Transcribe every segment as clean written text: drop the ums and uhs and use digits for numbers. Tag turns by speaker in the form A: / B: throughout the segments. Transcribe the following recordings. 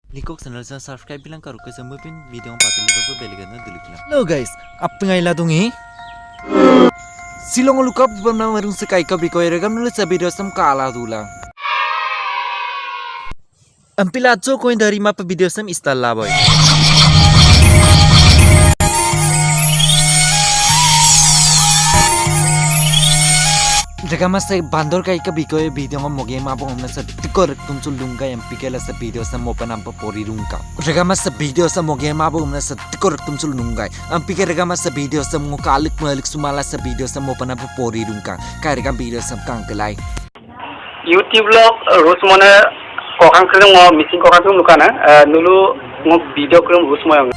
A: Likok channel sa subscribe bilang karu ke semua pin video ang patulog pa beligan na dulik lang.
B: Hello guys, apa ngayon tungi? Silong lukap di bawah marung sekai kabri kau eregam nulis sa video sam kala tulang. Ampilacho kau dari mapa video sam istalla boy. Jaga masa bandor kai ka biko video ngom moge ma bong na sa tikor tumsul lunga yang pikela sa video sa mo panampa pori rungka. Jaga masa video sa moge ma bong na sa tikor tumsul lunga. Ang pikera ga masa video sa mo kalik malik sumala sa video sa mo panampa pori rungka. Kaya ga video sa kang kelai.
C: YouTube log rus mana kokang kereng mo missing kokang tum luka na nulu mo video kereng rus mo yang.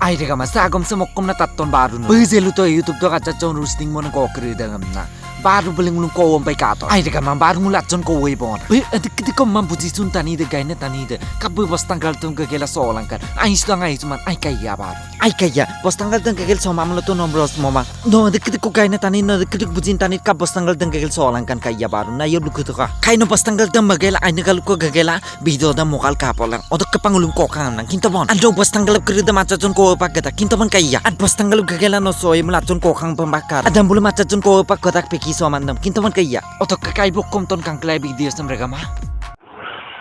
B: Ay jaga masa agom sa mokom na taton baru no. Buzelu to YouTube to kaca chon rusting mo na kokri dangam na. Baru beli ngulung kau ompai kato. Ay deka mam baru ngulat jon kau wei bon. Adik kau mam puji sun tani de gaine tani de. Kabu bos tanggal tung kegela soalan kan. Ay sudah ngai cuman ay kaya baru. Ay kaya bos tanggal tung kegel somam lo tu nombros mama. No adik kau gaine tani no adik bujin tani kab bos tanggal tung kegel soalan kan kaya baru. Na yob luku tu ka. Kai no bos tanggal tung magela ay nekal ko kegela video da mokal kapolang. Odok kepangulung kau kan nang kinto bon. Ando bos tanggal kerja maca jon kau pak kata kinto bon kaya. Ad bos tanggal kegela no soy melat jon kau kang pembakar. Adam bulu maca jon kau pak kata peki somandam kinto kaya atau kakai bokom ton kang kelai video sem mereka mah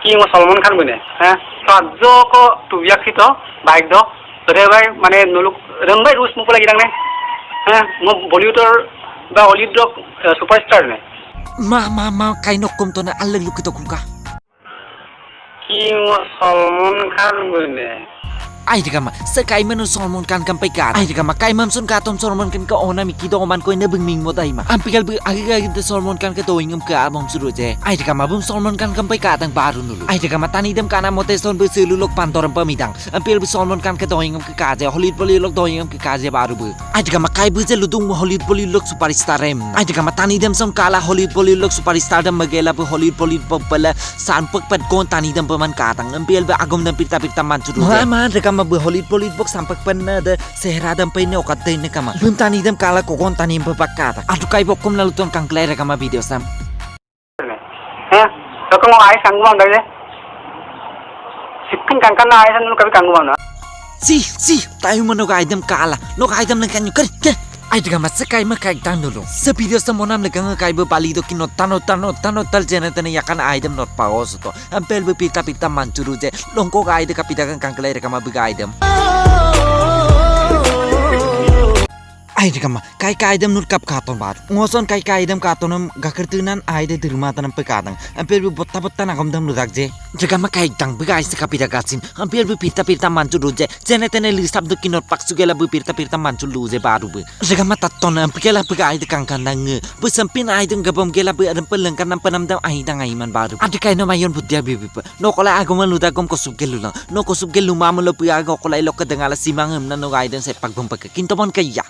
C: ki mo Salman Khan bune ha sajo ko tu yak hito bike do re bai mane nulu rangbai rus mo lagi dang ne ha mo Bollywood ba Hollywood do superstar ne
B: ma kai nokom ton alle lu kito kuka
C: ki mo Salman Khan bune
B: ay dika ma sekai menu Salman Khan kampai ka ay dika ma kai mam sun ka tom Salman Khan ka ona mi kido man ko ne bing ming mo dai ma ampikal bi agi de Salman Khan ka toing ka album suru je ay dika ma bum Salman Khan kampai ka tang baru nulu ay dika ma tani dem kana mote son bi selu lok pantoram pamidang ampil bi Salman Khan ka toing ka je Hollywood poli lok toing ka je baru bu ay dika ma kai bu je ludung Hollywood poli lok superstar em ay dika ma tani dem son kala Hollywood poli lok superstar dem magela bu Hollywood poli pala san pek pet kon tani dem paman ka tang ampil bi agom dem pirta man suru ma dika ma bu Hollywood box sampak panna de sehra dam paine okatte ne kama bum tani dem kala kokon tani pakata adu kai bokom lalu ton kang klere kama video sam
C: ha to ko ai sangu mang dai sikkin kang kan ai san nu kabi kangu mang na
B: si tayo mo no kai dem kala no kai dem kan yu kar ay diga mas kai ma kai tang dulu sa video sa monam le kang kai ba bali do kino tano tal jena tane yakan ay dem not paos to ampel be pita mancuru je longko kai de kapita kang klere kama bi kai dem ay diga ma kai dem nur kap katon bar ngoson kai dem katonam gakertunan ay de dirmatan pekadang ampel be botta na gam dem ludak je diga ma kai tang bi kai se kapita gatsin ampel be pita mancuru je jena tane li sab do kino paksu gela be pita manculu je baru be diga ma taton ampela be kai de kang kandang be sampin ay dem gabam gela be adam peleng kan panam dam ay dang ay man baru adi kai no mayon budya bi no kola agom ludagom ko subgelu lang no ko subgelu mamulo pi ago kola ilok kadangala simangem na no ay dem se pagbom pagka kintomon kaya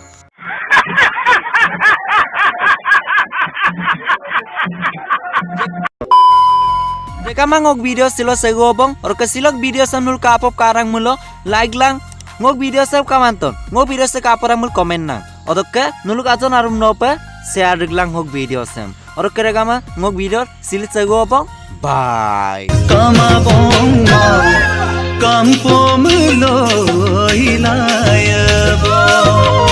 B: Jika mangok video silo segobong, or kesilok video samnul kapop karang mulo, like lang, ngok video sab kamanton, ngok video se kaporang mul komen nang, odokke nuluk ajon arum nope, share lang ngok video sam, or keregama ngok video silo segobong, bye.
D: Kamabong kampo mulo ilaya bo.